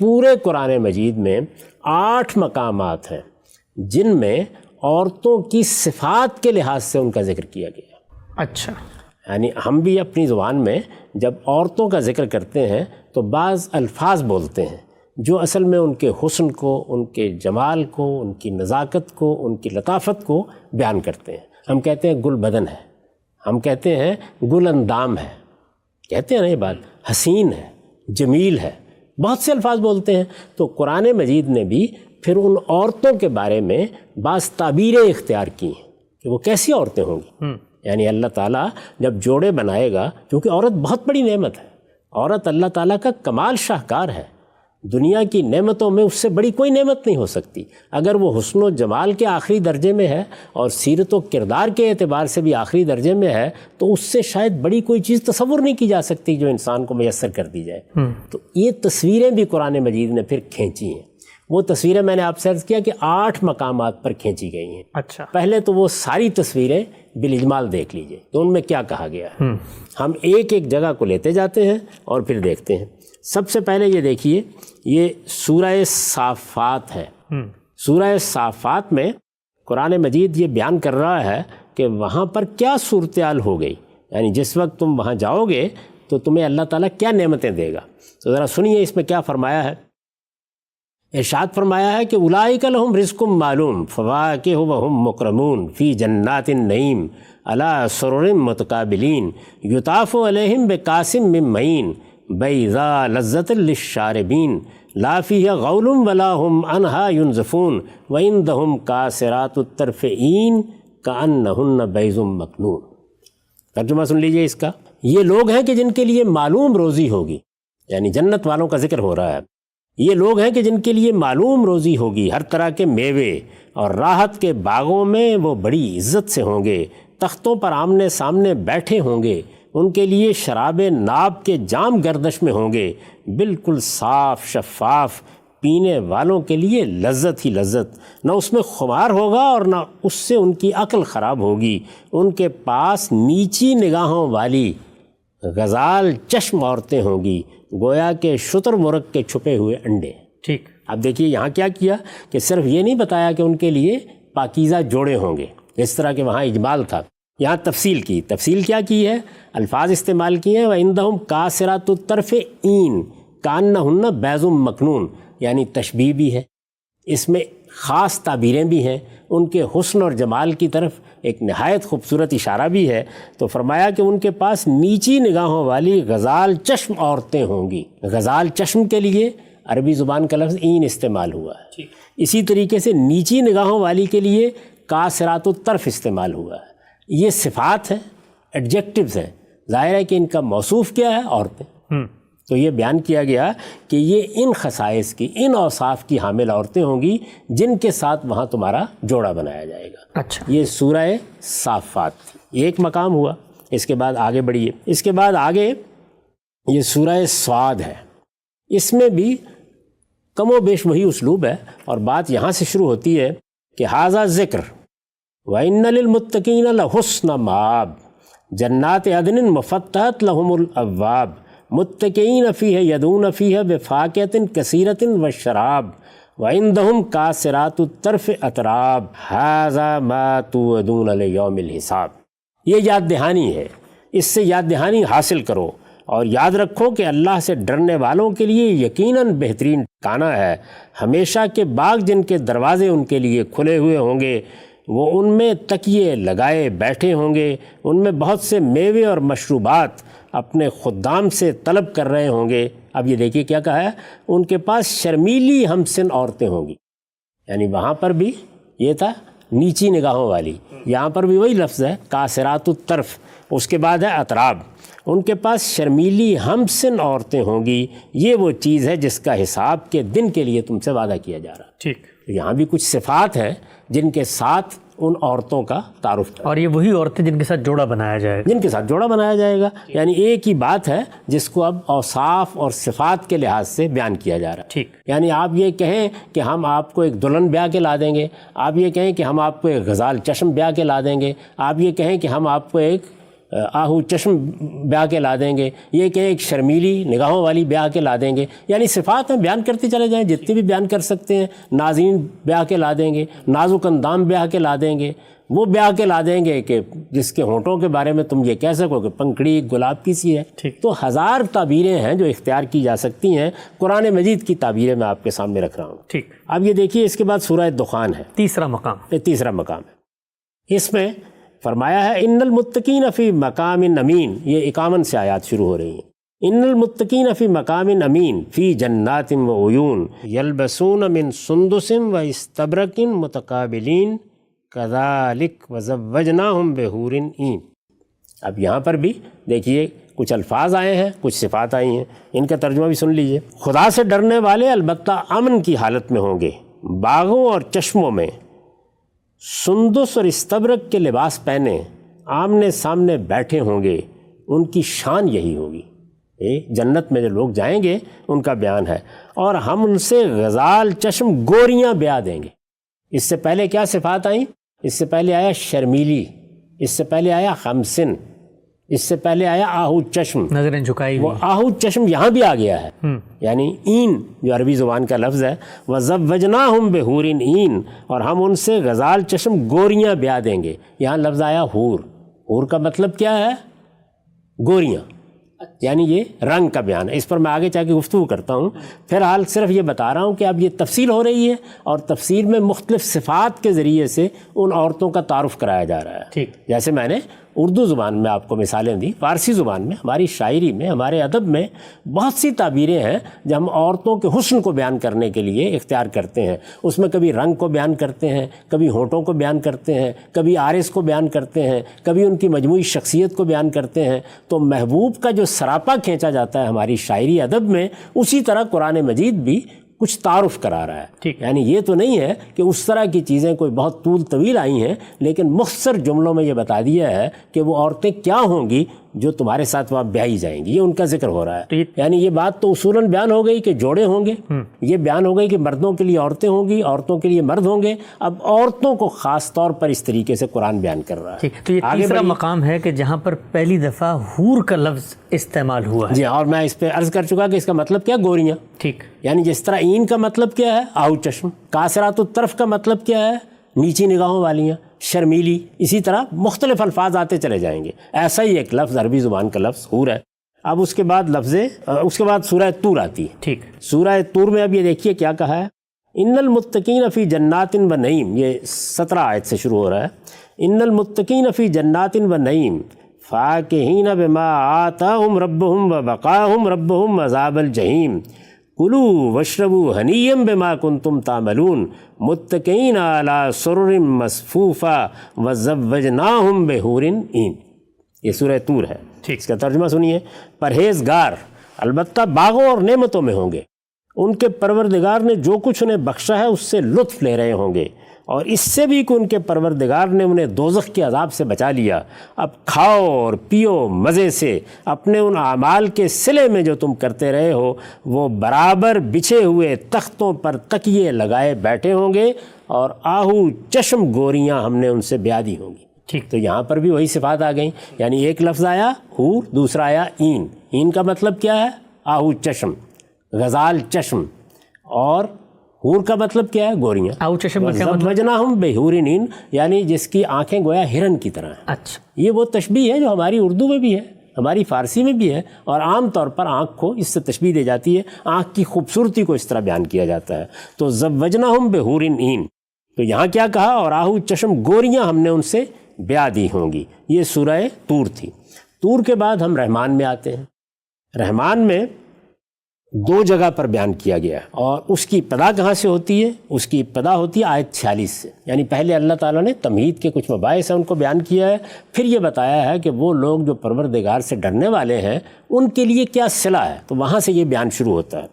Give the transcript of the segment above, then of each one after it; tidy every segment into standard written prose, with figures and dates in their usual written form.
پورے قرآن مجید میں 8 مقامات ہیں جن میں عورتوں کی صفات کے لحاظ سے ان کا ذکر کیا گیا۔ اچھا، یعنی ہم بھی اپنی زبان میں جب عورتوں کا ذکر کرتے ہیں تو بعض الفاظ بولتے ہیں جو اصل میں ان کے حسن کو، ان کے جمال کو، ان کی نزاکت کو، ان کی لطافت کو بیان کرتے ہیں۔ ہم کہتے ہیں گل بدن ہے، ہم کہتے ہیں گل اندام ہے، کہتے ہیں نا یہ بات، حسین ہے، جمیل ہے، بہت سے الفاظ بولتے ہیں۔ تو قرآن مجید نے بھی پھر ان عورتوں کے بارے میں بعض تعبیریں اختیار کی ہیں کہ وہ کیسی عورتیں ہوں گی۔ یعنی اللہ تعالیٰ جب جوڑے بنائے گا، کیونکہ عورت بہت بڑی نعمت ہے، عورت اللہ تعالیٰ کا کمال شاہکار ہے، دنیا کی نعمتوں میں اس سے بڑی کوئی نعمت نہیں ہو سکتی۔ اگر وہ حسن و جمال کے آخری درجے میں ہے اور سیرت و کردار کے اعتبار سے بھی آخری درجے میں ہے تو اس سے شاید بڑی کوئی چیز تصور نہیں کی جا سکتی جو انسان کو میسر کر دی جائے۔ تو یہ تصویریں بھی قرآن مجید نے پھر کھینچی ہیں۔ وہ تصویریں میں نے آپ سے عرض کیا کہ 8 مقامات پر کھینچی گئی ہیں۔ اچھا، پہلے تو وہ ساری تصویریں بالاجمال دیکھ لیجئے تو ان میں کیا کہا گیا ہے۔ ہم ایک ایک جگہ کو لیتے جاتے ہیں اور پھر دیکھتے ہیں۔ سب سے پہلے یہ دیکھیے، یہ سورہ صافات ہے۔ سورہ صافات میں قرآن مجید یہ بیان کر رہا ہے کہ وہاں پر کیا صورتحال ہو گئی، یعنی جس وقت تم وہاں جاؤ گے تو تمہیں اللہ تعالیٰ کیا نعمتیں دے گا۔ تو ذرا سنیے اس میں کیا فرمایا ہے۔ ارشاد فرمایا ہے کہ اولئک لہم رزق معلوم فواکہ وہم مکرمون فی جنات النعیم علی سرر متقابلین یطاف علیہم بکاس من معین بیضاء لذۃ للشاربین لا فیہ غول ولا ہم عنہا ینزفون وعندہم قاصرات الطرف عین کأنہن بیض مکنون۔ ترجمہ سن لیجئے اس کا۔ یہ لوگ ہیں کہ جن کے لیے معلوم روزی ہوگی، یعنی جنت والوں کا ذکر ہو رہا ہے۔ یہ لوگ ہیں کہ جن کے لیے معلوم روزی ہوگی، ہر طرح کے میوے اور راحت کے باغوں میں وہ بڑی عزت سے ہوں گے، تختوں پر آمنے سامنے بیٹھے ہوں گے، ان کے لیے شراب ناب کے جام گردش میں ہوں گے، بالکل صاف شفاف، پینے والوں کے لیے لذت ہی لذت، نہ اس میں خمار ہوگا اور نہ اس سے ان کی عقل خراب ہوگی۔ ان کے پاس نیچی نگاہوں والی غزال چشم عورتیں ہوں گی، گویا کہ شتر مرغ کے چھپے ہوئے انڈے۔ ٹھیک، اب دیکھیے یہاں کیا کیا کہ صرف یہ نہیں بتایا کہ ان کے لیے پاکیزہ جوڑے ہوں گے، اس طرح کہ وہاں اجمال تھا، یہاں تفصیل کی۔ تفصیل کیا کی ہے؟ الفاظ استعمال کیے ہیں، وَعِندَهُمْ قَاصِرَاتُ الطَّرْفِ عِین کَأَنَّهُنَّ بَیضٌ مَکْنُون، یعنی تشبیہ بھی ہے، اس میں خاص تعبیریں بھی ہیں، ان کے حسن اور جمال کی طرف ایک نہایت خوبصورت اشارہ بھی ہے۔ تو فرمایا کہ ان کے پاس نیچی نگاہوں والی غزال چشم عورتیں ہوں گی۔ غزال چشم کے لیے عربی زبان کا لفظ عین استعمال ہوا ہے، اسی طریقے سے نیچی نگاہوں والی کے لیے قاصرات الطرف استعمال ہوا ہے۔ یہ صفات ہیں، ایڈجیکٹیوز ہیں، ظاہر ہے کہ ان کا موصوف کیا ہے؟ عورتیں۔ تو یہ بیان کیا گیا کہ یہ ان خصائص کی، ان اوصاف کی حامل عورتیں ہوں گی جن کے ساتھ وہاں تمہارا جوڑا بنایا جائے گا۔ اچھا، یہ سورہ صافات ایک مقام ہوا۔ اس کے بعد آگے بڑھیے، اس کے بعد آگے یہ سورہ صاد ہے، اس میں بھی کم و بیش وہی اسلوب ہے، اور بات یہاں سے شروع ہوتی ہے کہ ھذا ذکر وَإِنَّ لِلْمُتَّقِينَ لَحُسْنَ مَآب جنات عدن مفتحت لہم الابواب متکئین فیہ یدون فیہ بفاکہۃ کثیرۃ وشراب وعندہم قاصرات الطرف اتراب ھذا ما توعدون لیوم الحساب۔ یہ یاد دہانی ہے، اس سے یاد دہانی حاصل کرو اور یاد رکھو کہ اللہ سے ڈرنے والوں کے لیے یقیناً بہترین ٹھکانہ ہے۔ ہمیشہ کے باغ جن کے دروازے ان کے لیے کھلے ہوئے ہوں گے، وہ ان میں تکیے لگائے بیٹھے ہوں گے، ان میں بہت سے میوے اور مشروبات اپنے خدام سے طلب کر رہے ہوں گے۔ اب یہ دیکھیے کیا کہا ہے، ان کے پاس شرمیلی ہمسن عورتیں ہوں گی، یعنی وہاں پر بھی یہ تھا نیچی نگاہوں والی، یہاں پر بھی وہی لفظ ہے قاصرات الطرف، اس کے بعد ہے اطراب۔ ان کے پاس شرمیلی ہمسن عورتیں ہوں گی، یہ وہ چیز ہے جس کا حساب کے دن کے لیے تم سے وعدہ کیا جا رہا ہے۔ ٹھیک، یہاں بھی کچھ صفات ہیں جن کے ساتھ ان عورتوں کا تعارف ہے، اور یہ وہی عورتیں جن کے ساتھ جوڑا بنایا جائے گا، جن کے ساتھ جوڑا بنایا جائے گا، یعنی ایک ہی بات ہے جس کو اب اوصاف اور صفات کے لحاظ سے بیان کیا جا رہا ہے۔ ٹھیک، یعنی آپ یہ کہیں کہ ہم آپ کو ایک دلہن بیاہ کے لا دیں گے، آپ یہ کہیں کہ ہم آپ کو ایک غزال چشم بیاہ کے لا دیں گے، آپ یہ کہیں کہ ہم آپ کو ایک آہو چشم بیاہ کے لا دیں گے، یہ کہ ایک شرمیلی نگاہوں والی بیاہ کے لا دیں گے، یعنی صفات ہیں بیان کرتے چلے جائیں جتنی بھی بیان کر سکتے ہیں. نازین بیاہ کے لا دیں گے، نازک اندام بیاہ کے لا دیں گے، وہ بیاہ کے لا دیں گے کہ جس کے ہونٹوں کے بارے میں تم یہ کہہ سکو کہ پنکھڑی گلاب کی سی ہے. تو 1000 تعبیریں ہیں جو اختیار کی جا سکتی ہیں. قرآن مجید کی تعبیریں میں آپ کے سامنے رکھ رہا ہوں. ٹھیک. اب یہ دیکھیے اس کے بعد سورہ دخان ہے، تیسرا مقام. یہ تیسرا مقام ہے. اس میں فرمایا ہے ان المتقین فی مقام امین. یہ 51 سے آیات شروع ہو رہی ہیں. ان المتقین فی مقام امین فی جنات و عیون یلبسون من سندس و استبرق متقابلین کذالک وزوجناہم بحور عین. اب یہاں پر بھی دیکھیے کچھ الفاظ آئے ہیں، کچھ صفات آئی ہیں، ان کا ترجمہ بھی سن لیجئے. خدا سے ڈرنے والے البتہ امن کی حالت میں ہوں گے، باغوں اور چشموں میں سندس اور استبرق کے لباس پہنے آمنے سامنے بیٹھے ہوں گے، ان کی شان یہی ہوگی. جنت میں جو لوگ جائیں گے ان کا بیان ہے. اور ہم ان سے غزال چشم گوریاں بیاہ دیں گے. اس سے پہلے کیا صفات آئیں؟ اس سے پہلے آیا شرمیلی، اس سے پہلے آیا خمسن، اس سے پہلے آیا آہو چشم. نظریں جھکائی وہ ہوئی. آہو چشم یہاں بھی آ گیا ہے، یعنی این جو عربی زبان کا لفظ ہے. وَزَوَّجْنَاهُمْ بِحُورٍ عین، اور ہم ان سے غزال چشم گوریاں بیاہ دیں گے. یہاں لفظ آیا حور. حور کا مطلب کیا ہے؟ گوریاں، یعنی یہ رنگ کا بیان ہے. اس پر میں آگے چاہ کے گفتگو کرتا ہوں. فی الحال صرف یہ بتا رہا ہوں کہ اب یہ تفصیل ہو رہی ہے، اور تفصیل میں مختلف صفات کے ذریعے سے ان عورتوں کا تعارف کرایا جا رہا ہے. ٹھیک. جیسے میں نے اردو زبان میں آپ کو مثالیں دی، فارسی زبان میں، ہماری شاعری میں، ہمارے ادب میں بہت سی تعبیریں ہیں جو ہم عورتوں کے حسن کو بیان کرنے کے لیے اختیار کرتے ہیں. اس میں کبھی رنگ کو بیان کرتے ہیں، کبھی ہونٹوں کو بیان کرتے ہیں، کبھی آرز کو بیان کرتے ہیں، کبھی ان کی مجموعی شخصیت کو بیان کرتے ہیں. تو محبوب کا جو سراپا کھینچا جاتا ہے ہماری شاعری ادب میں، اسی طرح قرآن مجید بھی کچھ تعارف کرا رہا ہے. یعنی یہ تو نہیں ہے کہ اس طرح کی چیزیں کوئی بہت طول طویل آئی ہیں، لیکن مختصر جملوں میں یہ بتا دیا ہے کہ وہ عورتیں کیا ہوں گی جو تمہارے ساتھ وہاں بیاہی جائیں گی. یہ ان کا ذکر ہو رہا ہے. یعنی یہ بات تو اصولاً بیان ہو گئی کہ جوڑے ہوں گے، یہ بیان ہو گئی کہ مردوں کے لیے عورتیں ہوں گی، عورتوں کے لیے مرد ہوں گے. اب عورتوں کو خاص طور پر اس طریقے سے قرآن بیان کر رہا ہے. تو یہ تیسرا مقام ہے کہ جہاں پر پہلی دفعہ حور کا لفظ استعمال ہوا ہے. جی، اور میں اس پہ عرض کر چکا کہ اس کا مطلب کیا؟ گوریاں. ٹھیک. یعنی جس طرح این کا مطلب کیا ہے؟ آہو چشم. کاسرات الطرف کا مطلب کیا ہے؟ نیچی نگاہوں والیاں، شرمیلی. اسی طرح مختلف الفاظ آتے چلے جائیں گے. ایسا ہی ایک لفظ عربی زبان کا لفظ حور ہے. اب اس کے بعد سورہ طور آتی ہے. ٹھیک. سورہ طور میں اب یہ دیکھیے کیا کہا ہے. ان المتقین فی جنات و نعیم، یہ 17 آیت سے شروع ہو رہا ہے. ان المتقین فی جنات و نعیم فاکہین بما آتاہم ربہم وبقاہم ربہم عذاب الجحیم کلوا واشربوا ہنیئا بما کنتم تعملون متکئین علی سرر مصفوفہ وزوجناہم بحور عین. یہ سورہ طور ہے. اس کا ترجمہ سنیے. پرہیزگار البتہ باغوں اور نعمتوں میں ہوں گے، ان کے پروردگار نے جو کچھ انہیں بخشا ہے اس سے لطف لے رہے ہوں گے، اور اس سے بھی کہ ان کے پروردگار نے انہیں دوزخ کے عذاب سے بچا لیا. اب کھاؤ اور پیو مزے سے اپنے ان اعمال کے صلے میں جو تم کرتے رہے ہو. وہ برابر بچھے ہوئے تختوں پر تکیے لگائے بیٹھے ہوں گے، اور آہو چشم گوریاں ہم نے ان سے بیاہ دی ہوں گی. ٹھیک. تو یہاں پر بھی وہی صفات آ گئیں. یعنی ایک لفظ آیا حور، دوسرا آیا این. این کا مطلب کیا ہے؟ آہو چشم، غزال چشم. اور حور کا مطلب کیا ہے؟ گوریاں. آہو چشم کا کیا مطلب؟ وزوجناہم بحور عین، یعنی جس کی آنکھیں گویا ہرن کی طرح ہیں. اچھا. یہ وہ تشبیہ ہے جو ہماری اردو میں بھی ہے، ہماری فارسی میں بھی ہے، اور عام طور پر آنکھ کو اس سے تشبیہ دی جاتی ہے. آنکھ کی خوبصورتی کو اس طرح بیان کیا جاتا ہے. تو زوجناہم بحور عین. تو یہاں کیا کہا؟ اور آہو چشم گوریاں ہم نے ان سے بیاہ دی ہوں گی. یہ سورہ طور تھی. طور کے بعد ہم رحمان میں آتے ہیں. رحمان میں 2 جگہ پر بیان کیا گیا ہے، اور اس کی ابتدا کہاں سے ہوتی ہے؟ اس کی ابتدا ہوتی ہے آیت 46 سے. یعنی پہلے اللہ تعالیٰ نے تمہید کے کچھ مباحث ہیں ان کو بیان کیا ہے، پھر یہ بتایا ہے کہ وہ لوگ جو پروردگار سے ڈرنے والے ہیں ان کے لیے کیا صلہ ہے. تو وہاں سے یہ بیان شروع ہوتا ہے.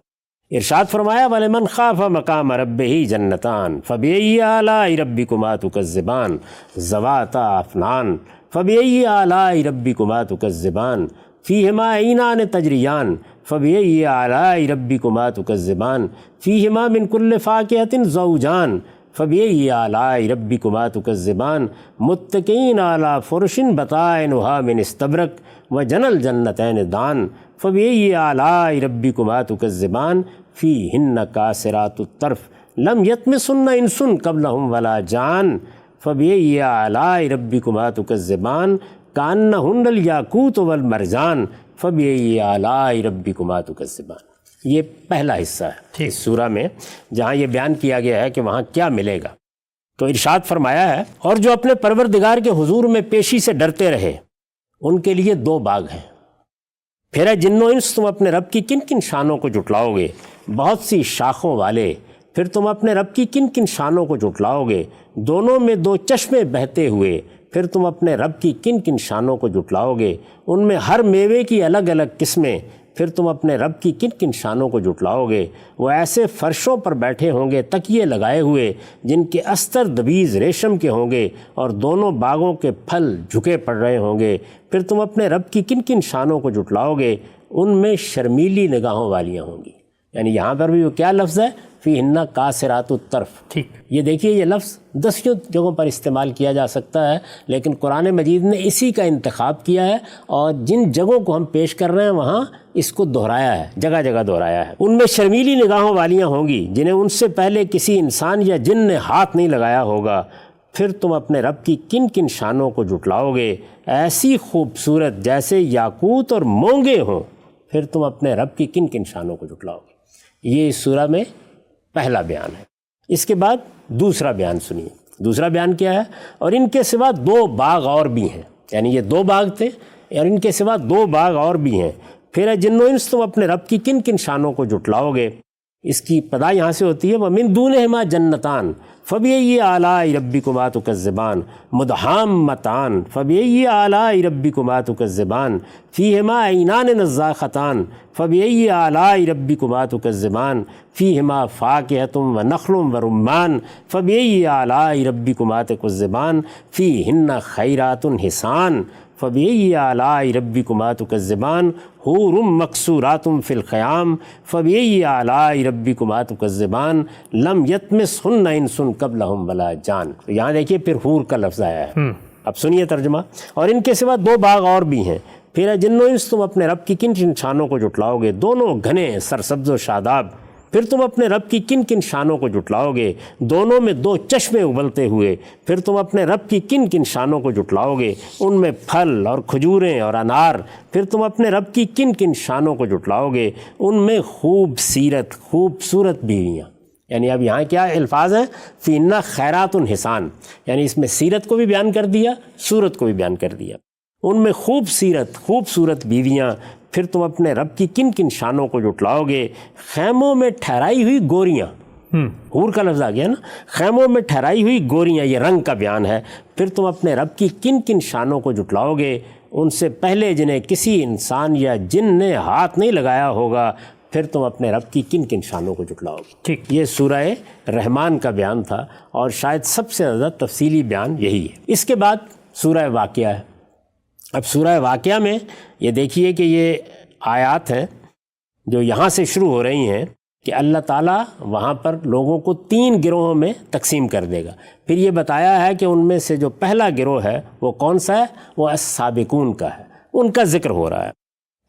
ارشاد فرمایا وَلِمَنْ خَافَ مَقَامَ رَبِّهِ جَنَّتَانِ فَبِأَيِّ آلَاءِ رَبِّكُمَا تُكَذِّبَانِ ذَوَاتَا أَفْنَانٍ فَبِأَيِّ آلَاءِ رَبِّكُمَا تُكَذِّبَانِ فِيهِمَا عَيْنَانِ تَجْرِيَانِ فَبِأَيِّ آلَاءِ رَبِّكُمَا تُكَذِّبَانِ فِيهِمَا مِنْ كُلِّ فَاكِهَةٍ زَوْجَانِ فبأي آلاء ربكما تكذبان متكئين على فرش بطائنها من استبرق وجنى الجنتين دان فبأي آلاء ربكما تكذبان فيهن قاصرات الطرف لم يطمثن انس قبلهم ولا جان فبأي آلاء ربكما تكذبان كأنهن الياقوت والمرجان فبأي آلاء ربكما تكذبان۔ یہ پہلا حصہ ہے اس سورہ میں جہاں یہ بیان کیا گیا ہے کہ وہاں کیا ملے گا۔ تو ارشاد فرمایا ہے، اور جو اپنے پروردگار کے حضور میں پیشی سے ڈرتے رہے ان کے لیے 2 باغ ہیں۔ پھر اے جن و انس تم اپنے رب کی کن کن شانوں کو جھٹلاؤ گے، بہت سی شاخوں والے۔ پھر تم اپنے رب کی کن کن شانوں کو جھٹلاؤ گے، دونوں میں 2 چشمے بہتے ہوئے۔ پھر تم اپنے رب کی کن کن شانوں کو جھٹلاؤ گے، ان میں ہر میوے کی الگ الگ قسمیں۔ پھر تم اپنے رب کی کن کن شانوں کو جھٹلاؤ گے، وہ ایسے فرشوں پر بیٹھے ہوں گے تکیے لگائے ہوئے جن کے استر دبیز ریشم کے ہوں گے، اور دونوں باغوں کے پھل جھکے پڑ رہے ہوں گے۔ پھر تم اپنے رب کی کن کن شانوں کو جھٹلاؤ گے، ان میں شرمیلی نگاہوں والیاں ہوں گی۔ یعنی یہاں پر بھی وہ کیا لفظ ہے، فیہن قاصرات الطرف۔ ٹھیک، یہ دیکھیے یہ لفظ 10 جگہوں پر استعمال کیا جا سکتا ہے، لیکن قرآن مجید نے اسی کا انتخاب کیا ہے، اور جن جگہوں کو ہم پیش کر رہے ہیں وہاں اس کو دہرایا ہے، جگہ جگہ دہرایا ہے۔ ان میں شرمیلی نگاہوں والیاں ہوں گی جنہیں ان سے پہلے کسی انسان یا جن نے ہاتھ نہیں لگایا ہوگا۔ پھر تم اپنے رب کی کن کن شانوں کو جھٹلاؤ گے، ایسی خوبصورت جیسے یاقوت اور مونگے ہوں۔ پھر تم اپنے رب کی کن کن شانوں کو جھٹلاؤ گے۔ یہ اس سورہ میں پہلا بیان ہے۔ اس کے بعد دوسرا بیان سنیے۔ دوسرا بیان کیا ہے، اور ان کے سوا 2 باغ اور بھی ہیں۔ یعنی یہ 2 باغ تھے اور ان کے سوا 2 باغ اور بھی ہیں۔ پھر اے جن و انس تم اپنے رب کی کن کن شانوں کو جھٹلاؤ گے۔ اس کی ابتدا یہاں سے ہوتی ہے، وَمِن دُونِهِمَا جَنَّتَانِ فَبِأَيِّ آلَاءِ رَبِّكُمَا تُكَذِّبَانِ مُدْحَامَّتَانِ فَبِأَيِّ آلَاءِ رَبِّكُمَا تُكَذِّبَانِ فِيهِمَا عَيْنَانِ نَضَّاخَتَانِ فَبِأَيِّ آلَاءِ رَبِّكُمَا تُكَذِّبَانِ فِيهِمَا فَاكِهَةٌ وَنَخْلٌ وَرُمَّانٌ فَبِأَيِّ آلَاءِ رَبِّكُمَا تُكَذِّبَانِ فِيهِنَّ خَيْرَاتٌ حِسَانٌ فَبِأَيِّ آلَاءِ رَبِّكُمَا تُكَذِّبَانِ حُورٌ مَقْصُورَاتٌ فِي الْخِيَامِ فَبِأَيِّ آلَاءِ رَبِّكُمَا تُكَذِّبَانِ لَمْ يَطْمِثْهُنَّ إِنسٌ قَبْلَهُمْ وَلَا جَانٌ۔ یہاں دیکھیے پھر حور کا لفظ آیا ہے۔ اب سنیے ترجمہ، اور ان کے سوا 2 باغ اور بھی ہیں۔ پھر جن و انس تم اپنے رب کی کن کن شانوں کو جھٹلاؤ گے، دونوں گھنے سرسبز و شاداب۔ پھر تم اپنے رب کی کن کن شانوں کو جھٹلاؤ گے، دونوں میں 2 چشمے ابلتے ہوئے۔ پھر تم اپنے رب کی کن کن شانوں کو جھٹلاؤ گے، ان میں پھل اور کھجوریں اور انار۔ پھر تم اپنے رب کی کن کن شانوں کو جھٹلاؤ گے، ان میں خوبصورت بیویاں۔ یعنی اب یہاں کیا الفاظ ہیں، فِيهِنَّ خَيْرَاتٌ حِسَانٌ، یعنی اس میں سیرت کو بھی بیان کر دیا، صورت کو بھی بیان کر دیا۔ ان میں خوبصورت بیویاں۔ پھر تم اپنے رب کی کن کن شانوں کو جھٹلاؤ گے، خیموں میں ٹھہرائی ہوئی گوریاں۔ حور کا لفظ آ گیا نا، خیموں میں ٹھہرائی ہوئی گوریاں، یہ رنگ کا بیان ہے۔ پھر تم اپنے رب کی کن کن شانوں کو جھٹلاؤ گے، ان سے پہلے جنہیں کسی انسان یا جن نے ہاتھ نہیں لگایا ہوگا۔ پھر تم اپنے رب کی کن کن شانوں کو جھٹلاؤ گے۔ ٹھیک، یہ سورہ رحمان کا بیان تھا، اور شاید سب سے زیادہ تفصیلی بیان یہی ہے۔ اس کے بعد سورہ واقعہ ہے۔ اب سورہ واقعہ میں یہ دیکھیے کہ یہ آیات ہیں جو یہاں سے شروع ہو رہی ہیں کہ اللہ تعالیٰ وہاں پر لوگوں کو 3 گروہوں میں تقسیم کر دے گا۔ پھر یہ بتایا ہے کہ ان میں سے جو پہلا گروہ ہے وہ کون سا ہے، وہ السابقون کا ہے، ان کا ذکر ہو رہا ہے۔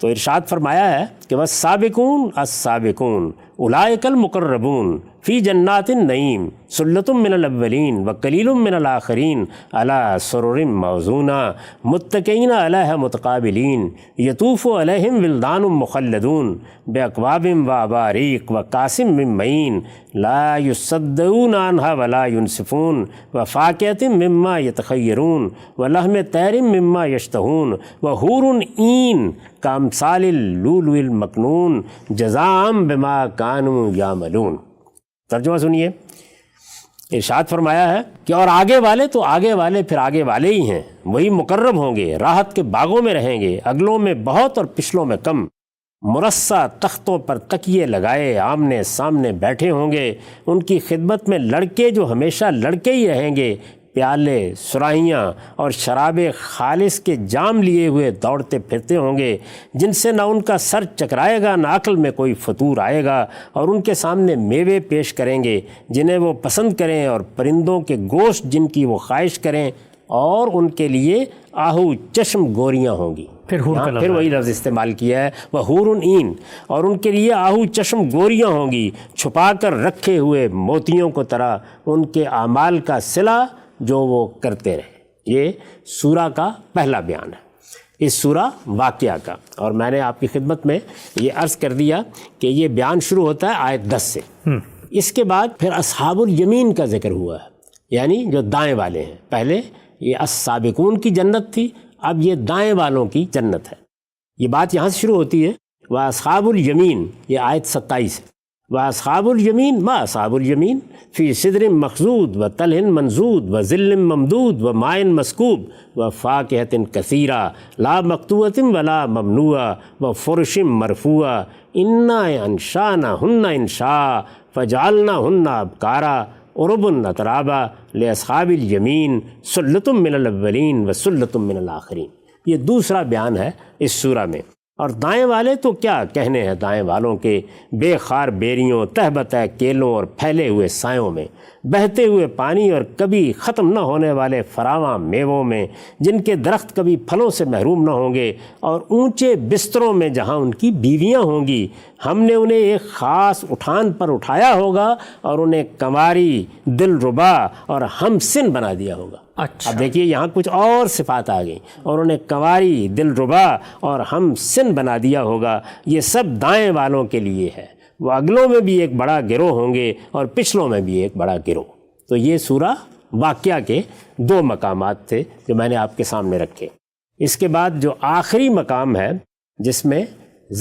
تو ارشاد فرمایا ہے کہ والسابقون السابقون اولئک المقربون فی جنات النعیم ثلۃ من الاولین وقلیل من الآخرین علی سرر موضونہ متکئین علیہا متقابلین یطوف علیہم ولدان مخلدون باکواب واباریق وکأس من معین لا یصدعون عنہا ولا ینصفون وفاکہۃ مما یتخیرون ولحم طیر مما یشتہون وحور عین کامثال اللؤلؤ المکنون جزاء بما کانوا یعملون۔ ترجمہ سنیے، ارشاد فرمایا ہے کہ اور آگے والے تو آگے والے پھر آگے والے ہی ہیں، وہی مقرب ہوں گے، راحت کے باغوں میں رہیں گے، اگلوں میں بہت اور پچھلوں میں کم، مرصع تختوں پر تکیے لگائے آمنے سامنے بیٹھے ہوں گے، ان کی خدمت میں لڑکے جو ہمیشہ لڑکے ہی رہیں گے، پیالے، سراہیاں اور شراب خالص کے جام لیے ہوئے دوڑتے پھرتے ہوں گے، جن سے نہ ان کا سر چکرائے گا، نہ عقل میں کوئی فطور آئے گا، اور ان کے سامنے میوے پیش کریں گے جنہیں وہ پسند کریں، اور پرندوں کے گوشت جن کی وہ خواہش کریں، اور ان کے لیے آہو چشم گوریاں ہوں گی۔ پھر وہی لفظ استعمال کیا ہے، وحور عین، اور ان کے لیے آہو چشم گوریاں ہوں گی، چھپا کر رکھے ہوئے موتیوں کو طرح ان کے اعمال کا صلہ جو وہ کرتے رہے۔ یہ سورہ کا پہلا بیان ہے، اس سورہ واقعہ کا، اور میں نے آپ کی خدمت میں یہ عرض کر دیا کہ یہ بیان شروع ہوتا ہے آیت 10 سے۔ اس کے بعد پھر اصحاب الیمین کا ذکر ہوا ہے، یعنی جو دائیں والے ہیں۔ پہلے یہ السابقون کی جنت تھی، اب یہ دائیں والوں کی جنت ہے۔ یہ بات یہاں سے شروع ہوتی ہے، وَأَصْحَابُ الْيَمِينَ، یہ آیت 27 ہے۔ وَأَصْحَابُ الْيَمِينَ مَا أَصْحَابُ الْيَمِينَ فِي سِدْرٍ مَّخْضُودٍ وَطَلْحٍ مَّنضُودٍ وَظِلٍّ مَّمْدُودٍ وَمَاءٍ مَّسْكُوبٍ وَفَاكِهَةٍ كَثِيرَةٍ لَا مَقْطُوعَةٍ وَلَا مَمْنُوعَةٍ وَفُرُشٍ مَّرْفُوعَةٍ إِنَّا أَنشَأْنَاهُنَّ إِنشَاءً فَجَعَلْنَاهُنَّ أَبْكَارًا عُرُبًا أَتْرَابًا لِأَصْحَابِ الْيَمِينِ ثُلَّةٌ مِّنَ الْأَوَّلِينَ وَثُلَّةٌ مِّنَ الْآخِرِينَ۔ یہ دوسرا بیان ہے اس سورہ میں۔ اور دائیں والے تو کیا کہنے ہیں دائیں والوں کے، بے خار بیریوں، تہ بتہ کیلوں اور پھیلے ہوئے سایوں میں، بہتے ہوئے پانی اور کبھی ختم نہ ہونے والے فراواں میووں میں، جن کے درخت کبھی پھلوں سے محروم نہ ہوں گے، اور اونچے بستروں میں جہاں ان کی بیویاں ہوں گی۔ ہم نے انہیں ایک خاص اٹھان پر اٹھایا ہوگا، اور انہیں کنواری، دل ربا اور ہم سن بنا دیا ہوگا۔ اب دیکھیے یہاں کچھ اور صفات آ گئیں، اور انہیں کنواری، دل ربا اور ہم سن بنا دیا ہوگا۔ یہ سب دائیں والوں کے لیے ہے، وہ اگلوں میں بھی ایک بڑا گروہ ہوں گے اور پچھلوں میں بھی ایک بڑا گروہ۔ تو یہ سورہ واقعہ کے 2 مقامات تھے جو میں نے آپ کے سامنے رکھے۔ اس کے بعد جو آخری مقام ہے جس میں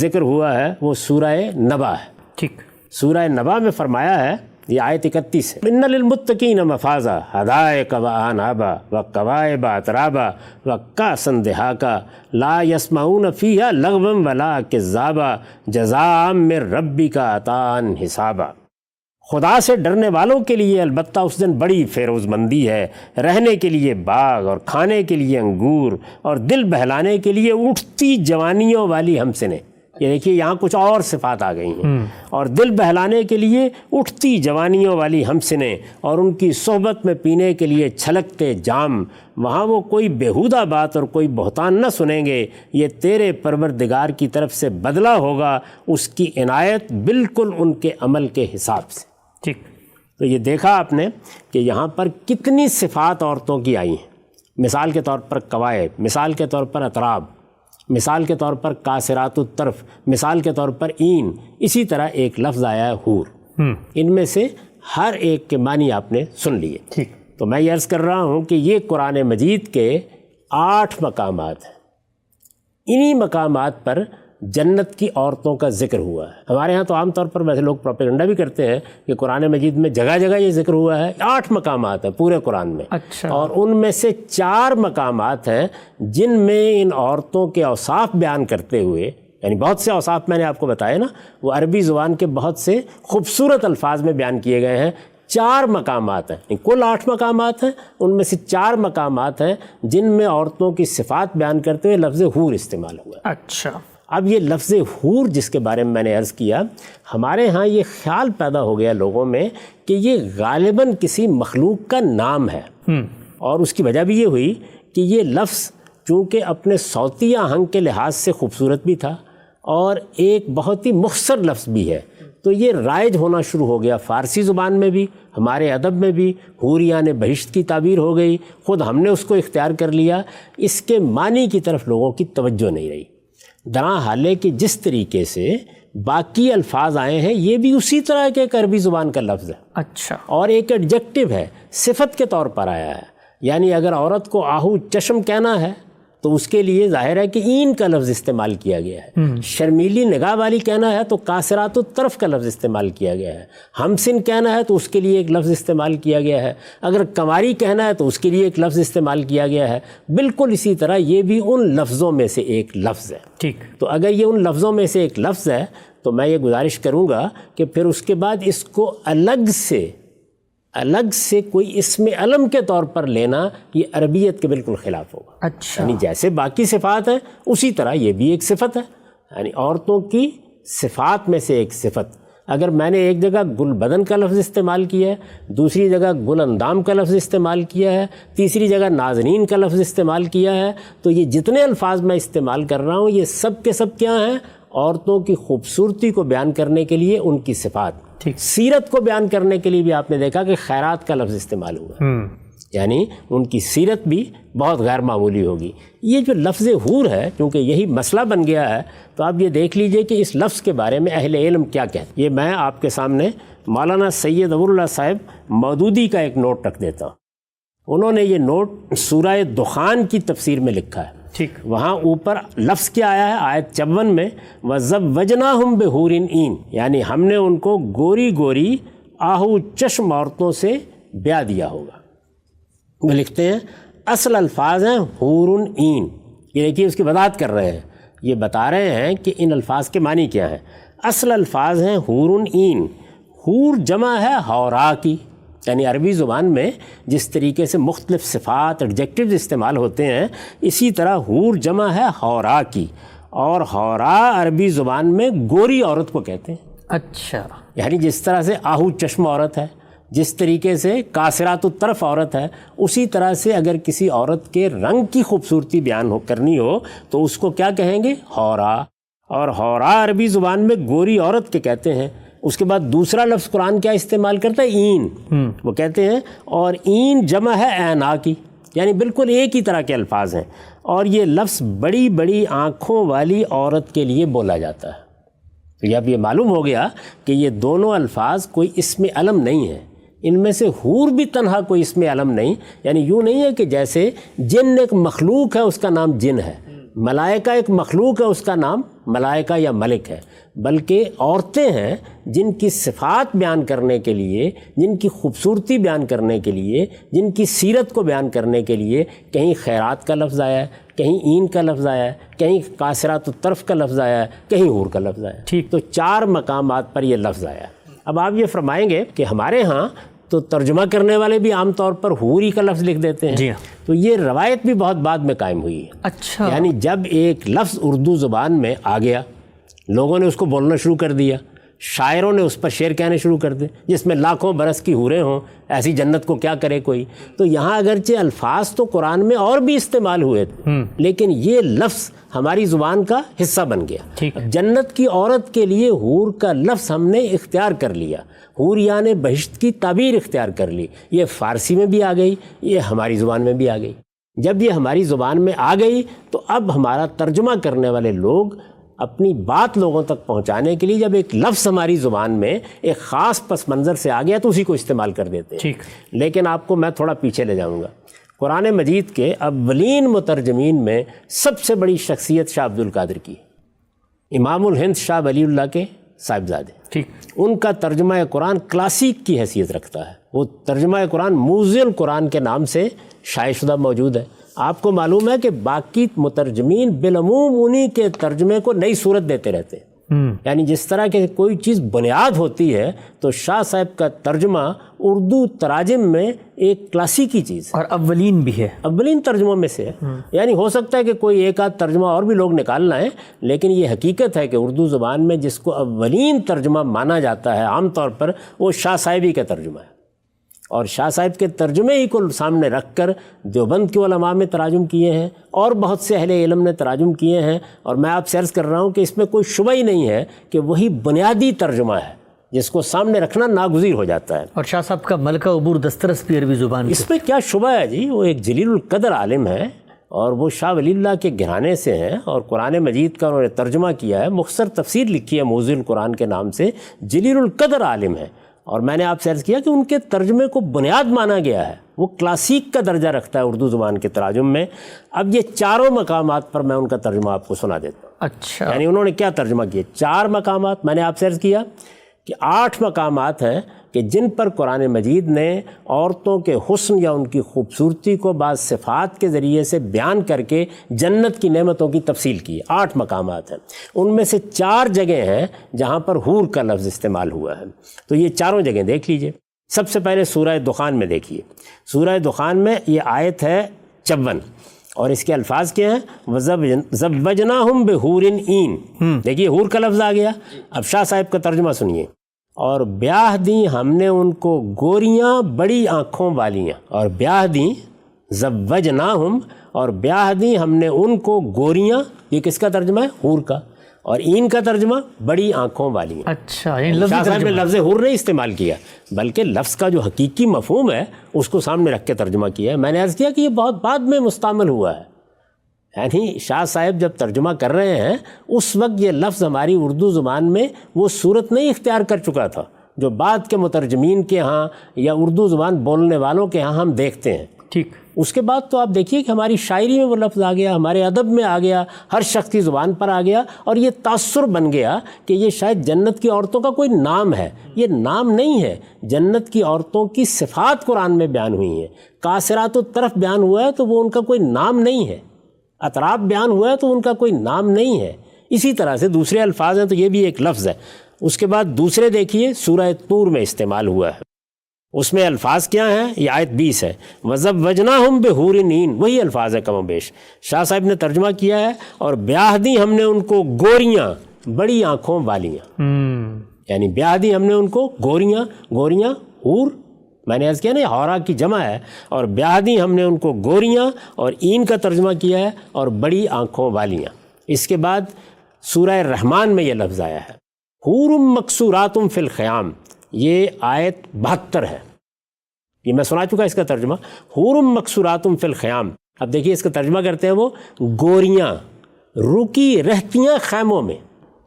ذکر ہوا ہے وہ سورہ نبا ہے۔ ٹھیک، سورہ نبا میں فرمایا ہے، یہ آیت 31 ہے، ان للمتقین مفازا حدائق وانابا وقوائب اترابا وکاسا دہاقا لا یسمعون فیہا لغوا ولا کذابا جزاء من ربک عطاء حسابا۔ خدا سے ڈرنے والوں کے لیے البتہ اس دن بڑی فیروز مندی ہے، رہنے کے لیے باغ اور کھانے کے لیے انگور اور دل بہلانے کے لیے اٹھتی جوانیوں والی ہمسنیں۔ یہ دیکھیے یہاں کچھ اور صفات آ گئی ہیں، اور دل بہلانے کے لیے اٹھتی جوانیوں والی ہمسنیں، اور ان کی صحبت میں پینے کے لیے چھلکتے جام۔ وہاں وہ کوئی بیہودہ بات اور کوئی بہتان نہ سنیں گے، یہ تیرے پروردگار کی طرف سے بدلہ ہوگا، اس کی عنایت بالکل ان کے عمل کے حساب سے۔ ٹھیک، تو یہ دیکھا آپ نے کہ یہاں پر کتنی صفات عورتوں کی آئی ہیں۔ مثال کے طور پر قوائب، مثال کے طور پر اطراب، مثال کے طور پر کاسرات الطرف، مثال کے طور پر عین، اسی طرح ایک لفظ آیا ہے حور۔ ان میں سے ہر ایک کے معنی آپ نے سن لیے۔ ٹھیک، تو میں یہ عرض کر رہا ہوں کہ یہ قرآن مجید کے 8 مقامات ہیں۔ انہی مقامات پر جنت کی عورتوں کا ذکر ہوا ہے۔ ہمارے ہاں تو عام طور پر ویسے لوگ پروپیگنڈا بھی کرتے ہیں کہ قرآن مجید میں جگہ جگہ یہ ذکر ہوا ہے۔ 8 مقامات ہیں پورے قرآن میں، اچھا، اور ان میں سے 4 مقامات ہیں جن میں ان عورتوں کے اوصاف بیان کرتے ہوئے، یعنی بہت سے اوصاف میں نے آپ کو بتایا نا، وہ عربی زبان کے بہت سے خوبصورت الفاظ میں بیان کیے گئے ہیں۔ 4 مقامات ہیں، کل 8 مقامات ہیں، ان میں سے 4 مقامات ہیں جن میں عورتوں کی صفات بیان کرتے ہوئے لفظ حور استعمال ہوا ہے۔ اچھا، اب یہ لفظ حور جس کے بارے میں نے عرض کیا، ہمارے ہاں یہ خیال پیدا ہو گیا لوگوں میں کہ یہ غالباً کسی مخلوق کا نام ہے، اور اس کی وجہ بھی یہ ہوئی کہ یہ لفظ چونکہ اپنے صوتی آہنگ کے لحاظ سے خوبصورت بھی تھا اور ایک بہت ہی مختصر لفظ بھی ہے، تو یہ رائج ہونا شروع ہو گیا فارسی زبان میں بھی، ہمارے ادب میں بھی۔ حوریان بہشت کی تعبیر ہو گئی، خود ہم نے اس کو اختیار کر لیا، اس کے معنی کی طرف لوگوں کی توجہ نہیں رہی۔ درا حالے کہ جس طریقے سے باقی الفاظ آئے ہیں یہ بھی اسی طرح کے ایک عربی زبان کا لفظ ہے، اچھا، اور ایک ایڈجیکٹو ہے، صفت کے طور پر آیا ہے۔ یعنی اگر عورت کو آہو چشم کہنا ہے تو اس کے لیے ظاہر ہے کہ این کا لفظ استعمال کیا گیا ہے، شرمیلی نگاہ والی کہنا ہے تو کاسرات الطرف کا لفظ استعمال کیا گیا ہے، ہمسن کہنا ہے تو اس کے لیے ایک لفظ استعمال کیا گیا ہے، اگر کنواری کہنا ہے تو اس کے لیے ایک لفظ استعمال کیا گیا ہے۔ بالکل اسی طرح یہ بھی ان لفظوں میں سے ایک لفظ ہے۔ ٹھیک، تو اگر یہ ان لفظوں میں سے ایک لفظ ہے تو میں یہ گزارش کروں گا کہ پھر اس کے بعد اس کو الگ سے الگ سے کوئی اسم علم کے طور پر لینا یہ عربیت کے بالکل خلاف ہوگا۔ اچھا، یعنی جیسے باقی صفات ہیں اسی طرح یہ بھی ایک صفت ہے، یعنی عورتوں کی صفات میں سے ایک صفت۔ اگر میں نے ایک جگہ گل بدن کا لفظ استعمال کیا ہے، دوسری جگہ گل اندام کا لفظ استعمال کیا ہے، تیسری جگہ نازنین کا لفظ استعمال کیا ہے، تو یہ جتنے الفاظ میں استعمال کر رہا ہوں یہ سب کے سب کیا ہیں؟ عورتوں کی خوبصورتی کو بیان کرنے کے لیے ان کی صفات۔ سیرت کو بیان کرنے کے لیے بھی آپ نے دیکھا کہ خیرات کا لفظ استعمال ہوا، یعنی ان کی سیرت بھی بہت غیر معمولی ہوگی۔ یہ جو لفظ حور ہے کیونکہ یہی مسئلہ بن گیا ہے، تو آپ یہ دیکھ لیجئے کہ اس لفظ کے بارے میں اہل علم کیا کہتے ہیں۔ یہ میں آپ کے سامنے مولانا سید ابو اللہ صاحب مودودی کا ایک نوٹ رکھ دیتا ہوں۔ انہوں نے یہ نوٹ سورہ دخان کی تفسیر میں لکھا ہے، ٹھیک، وہاں اوپر لفظ کیا آیا ہے آیت 54 میں، وَزَوَّجْنَاهُمْ بِحُورٍ عِین، یعنی ہم نے ان کو گوری گوری آہو چشم عورتوں سے بیاہ دیا ہوگا۔ وہ لکھتے ہیں اصل الفاظ ہیں حور عین، یہ دیکھیے اس کی وضاحت کر رہے ہیں، یہ بتا رہے ہیں کہ ان الفاظ کے معنی کیا ہیں۔ اصل الفاظ ہیں حور عین، حور جمع ہے حورا کی، یعنی عربی زبان میں جس طریقے سے مختلف صفات ایڈجیکٹیوز استعمال ہوتے ہیں اسی طرح حور جمع ہے حورا کی، اور حورا عربی زبان میں گوری عورت کو کہتے ہیں۔ اچھا، یعنی جس طرح سے آہو چشم عورت ہے، جس طریقے سے قاصرات الطرف عورت ہے، اسی طرح سے اگر کسی عورت کے رنگ کی خوبصورتی بیان کرنی ہو تو اس کو کیا کہیں گے؟ حورا، اور حورا عربی زبان میں گوری عورت کے کہتے ہیں۔ اس کے بعد دوسرا لفظ قرآن کیا استعمال کرتا ہے؟ عین، وہ کہتے ہیں، اور عین جمع ہے عینا کی، یعنی بالکل ایک ہی طرح کے الفاظ ہیں، اور یہ لفظ بڑی بڑی آنکھوں والی عورت کے لیے بولا جاتا ہے۔ تو اب یہ معلوم ہو گیا کہ یہ دونوں الفاظ کوئی اسم علم نہیں ہے، ان میں سے حور بھی تنہا کوئی اسم علم نہیں، یعنی یوں نہیں ہے کہ جیسے جن ایک مخلوق ہے اس کا نام جن ہے، ملائکہ ایک مخلوق ہے اس کا نام ملائکہ یا ملک ہے، بلکہ عورتیں ہیں جن کی صفات بیان کرنے کے لیے، جن کی خوبصورتی بیان کرنے کے لیے، جن کی سیرت کو بیان کرنے کے لیے کہیں خیرات کا لفظ آیا ہے، کہیں عین کا لفظ آیا ہے، کہیں قاصرات الطرف کا لفظ آیا ہے، کہیں حور کا لفظ آیا ہے۔ ٹھیک، تو 4 مقامات پر یہ لفظ آیا ہے۔ اب آپ یہ فرمائیں گے کہ ہمارے ہاں تو ترجمہ کرنے والے بھی عام طور پر حوری کا لفظ لکھ دیتے ہیں، جی ہاں، تو یہ روایت بھی بہت بعد میں قائم ہوئی ہے۔ اچھا، یعنی جب ایک لفظ اردو زبان میں آ گیا، لوگوں نے اس کو بولنا شروع کر دیا، شاعروں نے اس پر شعر کہنے شروع کر دے جس میں لاکھوں برس کی حوریں ہوں، ایسی جنت کو کیا کرے کوئی، تو یہاں اگرچہ الفاظ تو قرآن میں اور بھی استعمال ہوئے تھے لیکن یہ لفظ ہماری زبان کا حصہ بن گیا۔ جنت کی عورت کے لیے حور کا لفظ ہم نے اختیار کر لیا، حور یعنی بہشت کی تعبیر اختیار کر لی، یہ فارسی میں بھی آ گئی، یہ ہماری زبان میں بھی آ گئی۔ جب یہ ہماری زبان میں آ گئی تو اب ہمارا ترجمہ کرنے والے لوگ اپنی بات لوگوں تک پہنچانے کے لیے جب ایک لفظ ہماری زبان میں ایک خاص پس منظر سے آ گیا تو اسی کو استعمال کر دیتے ہیں۔ لیکن آپ کو میں تھوڑا پیچھے لے جاؤں گا۔ قرآن مجید کے اولین مترجمین میں سب سے بڑی شخصیت شاہ عبد القادر کی، امام الہند شاہ ولی اللہ کے صاحبزادے، ان کا ترجمہ قرآن کلاسیک کی حیثیت رکھتا ہے۔ وہ ترجمہ قرآن موزی القرآن کے نام سے شائع شدہ موجود ہے۔ آپ کو معلوم ہے کہ باقی مترجمین بالعموم انہی کے ترجمے کو نئی صورت دیتے رہتے ہیں، یعنی جس طرح کہ کوئی چیز بنیاد ہوتی ہے تو شاہ صاحب کا ترجمہ اردو تراجم میں ایک کلاسیکی چیز ہے اور اولین بھی ہے، اولین ترجموں میں سے ہے۔ یعنی ہو سکتا ہے کہ کوئی ایک آدھ ترجمہ اور بھی لوگ نکالنا ہے، لیکن یہ حقیقت ہے کہ اردو زبان میں جس کو اولین ترجمہ مانا جاتا ہے عام طور پر وہ شاہ صاحب ہی کا ترجمہ ہے، اور شاہ صاحب کے ترجمے ہی کو سامنے رکھ کر دیوبند کے علماء میں تراجم کیے ہیں اور بہت سے اہل علم نے تراجم کیے ہیں، اور میں آپ سے عرض کر رہا ہوں کہ اس میں کوئی شبہ ہی نہیں ہے کہ وہی بنیادی ترجمہ ہے جس کو سامنے رکھنا ناگزیر ہو جاتا ہے۔ اور شاہ صاحب کا ملکہ عبور دسترس بھی عربی زبان اس میں کیا شبہ ہے جی، وہ ایک جلیل القدر عالم ہے اور وہ شاہ ولی اللہ کے گھرانے سے ہیں، اور قرآن مجید کا انہوں نے ترجمہ کیا ہے، مختصر تفسیر لکھی ہے موزی القرآن کے نام سے، جلیل القدر عالم ہے، اور میں نے آپ سے عرض کیا کہ ان کے ترجمے کو بنیاد مانا گیا ہے، وہ کلاسیک کا درجہ رکھتا ہے اردو زبان کے تراجم میں۔ اب یہ 4 مقامات پر میں ان کا ترجمہ آپ کو سنا دیتا ہوں۔ اچھا، یعنی انہوں نے کیا ترجمہ کیا، 4 مقامات میں نے آپ سے عرض کیا کہ 8 مقامات ہیں کہ جن پر قرآن مجید نے عورتوں کے حسن یا ان کی خوبصورتی کو بعض صفات کے ذریعے سے بیان کر کے جنت کی نعمتوں کی تفصیل کی ہے۔ 8 مقامات ہیں، ان میں سے 4 جگہیں ہیں جہاں پر حور کا لفظ استعمال ہوا ہے، تو یہ چاروں جگہیں دیکھ لیجئے۔ سب سے پہلے سورہ دخان میں دیکھیے، سورہ دخان میں یہ آیت ہے 54 اور اس کے الفاظ کیا ہیں؟ وَزَوَّجْنَاهُمْ بِحُورٍ عِین۔ دیکھیے حور کا لفظ آ گیا۔ اب شاہ صاحب کا ترجمہ سنیے، اور بیاہ دیں ہم نے ان کو گوریاں بڑی آنکھوں والیاں، اور بیاہ دیں زوجناہم، اور بیاہ دیں ہم نے ان کو گوریاں، یہ کس کا ترجمہ ہے؟ حور کا، اور این کا ترجمہ بڑی آنکھوں والیاں۔ اچھا، شاہ صاحب نے لفظ حور نہیں استعمال کیا، بلکہ لفظ کا جو حقیقی مفہوم ہے اس کو سامنے رکھ کے ترجمہ کیا ہے۔ میں نے عرض کیا کہ یہ بہت بعد میں مستعمل ہوا ہے، یعنی شاہ صاحب جب ترجمہ کر رہے ہیں اس وقت یہ لفظ ہماری اردو زبان میں وہ صورت نہیں اختیار کر چکا تھا جو بعد کے مترجمین کے ہاں یا اردو زبان بولنے والوں کے ہاں ہم دیکھتے ہیں۔ ٹھیک، اس کے بعد تو آپ دیکھیے کہ ہماری شاعری میں وہ لفظ آ گیا، ہمارے ادب میں آ گیا، ہر شخص کی زبان پر آ گیا، اور یہ تاثر بن گیا کہ یہ شاید جنت کی عورتوں کا کوئی نام ہے۔ یہ نام نہیں ہے، جنت کی عورتوں کی صفات قرآن میں بیان ہوئی ہیں۔ قاصرات الطرف بیان ہوا ہے تو وہ ان کا کوئی نام نہیں ہے، اطراف بیان ہوا ہے تو ان کا کوئی نام نہیں ہے۔ اسی طرح سے دوسرے الفاظ ہیں تو یہ بھی ایک لفظ ہے۔ اس کے بعد دوسرے دیکھیے سورہ طور میں استعمال ہوا ہے، اس میں الفاظ کیا ہیں؟ یہ آیت 20 ہے، وَزَوَّجْنَاهُمْ بِحُورٍ عِین، وہی الفاظ ہے کم و بیش۔ شاہ صاحب نے ترجمہ کیا ہے، اور بیاہ دی ہم نے ان کو گوریاں بڑی آنکھوں والیاں، یعنی بیاہ دی ہم نے ان کو گوریاں، گوریاں حور، میں نے عرض کیا نا حورا کی جمع ہے، اور بیاہ دی ہم نے ان کو گوریاں، اور این کا ترجمہ کیا ہے اور بڑی آنکھوں والیاں۔ اس کے بعد سورہ رحمان میں یہ لفظ آیا ہے، حور مقصورات فی الخیام، یہ آیت 72 ہے، یہ میں سنا چکا اس کا ترجمہ، حور مقصورات فی الخیام۔ اب دیکھیے اس کا ترجمہ کرتے ہیں وہ گوریاں رکی رہتیاں خیموں میں۔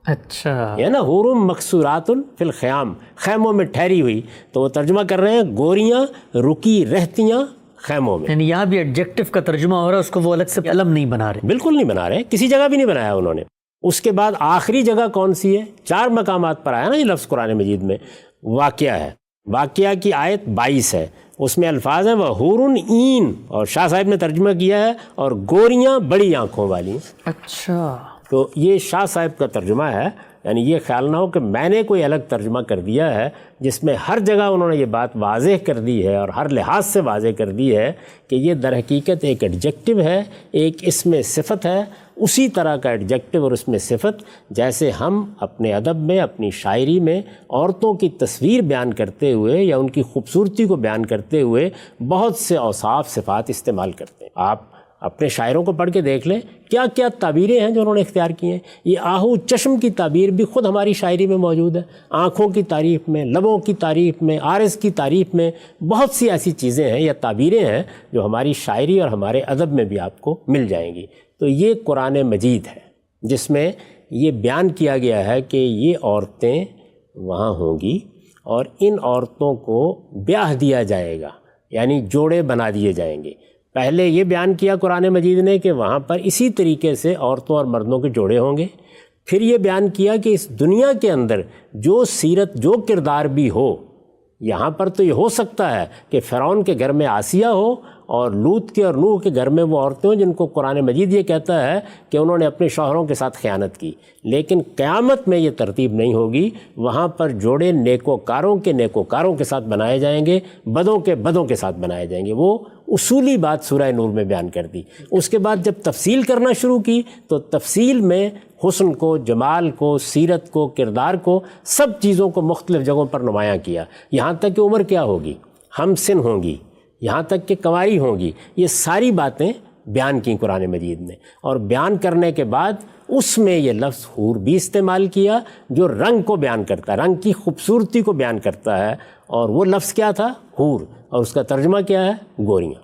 اچھا، یہ نا حور مقصورات فی الخیام، خیموں میں ٹھہری ہوئی، تو وہ ترجمہ کر رہے ہیں گوریاں رکی رہتیاں خیموں میں۔ یعنی یہاں بھی ایڈجیکٹو کا ترجمہ ہو رہا ہے، اس کو وہ الگ سے علم نہیں بنا رہے۔ بالکل نہیں بنا رہے، کسی جگہ بھی نہیں بنایا انہوں نے۔ اس کے بعد آخری جگہ کون سی ہے؟ 4 مقامات پر آیا نا یہ لفظ قرآن مجید میں، واقعہ ہے، واقعہ کی آیت 22 ہے، اس میں الفاظ ہیں وَحُورٌ عِین، اور شاہ صاحب نے ترجمہ کیا ہے اور گوریاں بڑی آنکھوں والی۔ اچھا، تو یہ شاہ صاحب کا ترجمہ ہے، یعنی یہ خیال نہ ہو کہ میں نے کوئی الگ ترجمہ کر دیا ہے، جس میں ہر جگہ انہوں نے یہ بات واضح کر دی ہے اور ہر لحاظ سے واضح کر دی ہے کہ یہ در حقیقت ایک ایڈجیکٹو ہے، ایک اس میں صفت ہے، اسی طرح کا ایڈجیکٹو اور اس میں صفت جیسے ہم اپنے ادب میں، اپنی شاعری میں عورتوں کی تصویر بیان کرتے ہوئے یا ان کی خوبصورتی کو بیان کرتے ہوئے بہت سے اوصاف صفات استعمال کرتے ہیں۔ آپ اپنے شاعروں کو پڑھ کے دیکھ لیں کیا کیا تعبیریں ہیں جو انہوں نے اختیار کی ہیں۔ یہ آہو چشم کی تعبیر بھی خود ہماری شاعری میں موجود ہے، آنکھوں کی تعریف میں، لبوں کی تعریف میں، عارض کی تعریف میں، بہت سی ایسی چیزیں ہیں یا تعبیریں ہیں جو ہماری شاعری اور ہمارے ادب میں بھی آپ کو مل جائیں گی۔ تو یہ قرآن مجید ہے جس میں یہ بیان کیا گیا ہے کہ یہ عورتیں وہاں ہوں گی اور ان عورتوں کو بیاہ دیا جائے گا، یعنی جوڑے بنا دیے جائیں گے۔ پہلے یہ بیان کیا قرآن مجید نے کہ وہاں پر اسی طریقے سے عورتوں اور مردوں کے جوڑے ہوں گے، پھر یہ بیان کیا کہ اس دنیا کے اندر جو سیرت جو کردار بھی ہو، یہاں پر تو یہ ہو سکتا ہے کہ فرعون کے گھر میں آسیہ ہو اور لوط کے اور نوح کے گھر میں وہ عورتیں ہوں جن کو قرآن مجید یہ کہتا ہے کہ انہوں نے اپنے شوہروں کے ساتھ خیانت کی، لیکن قیامت میں یہ ترتیب نہیں ہوگی، وہاں پر جوڑے نیکوکاروں کے نیکوکاروں کے ساتھ بنائے جائیں گے، بدوں کے بدوں کے ساتھ بنائے جائیں گے۔ وہ اصولی بات سورہ نور میں بیان کر دی۔ اس کے بعد جب تفصیل کرنا شروع کی تو تفصیل میں حسن کو، جمال کو، سیرت کو، کردار کو، سب چیزوں کو مختلف جگہوں پر نمایاں کیا، یہاں تک کہ عمر کیا ہوگی، ہم سن ہوں گی، یہاں تک کہ کنواری ہوں گی، یہ ساری باتیں بیان کی قرآن مجید نے۔ اور بیان کرنے کے بعد اس میں یہ لفظ حور بھی استعمال کیا جو رنگ کو بیان کرتا ہے، رنگ کی خوبصورتی کو بیان کرتا ہے، اور وہ لفظ کیا تھا؟ حور، اور اس کا ترجمہ کیا ہے؟ گوریاں۔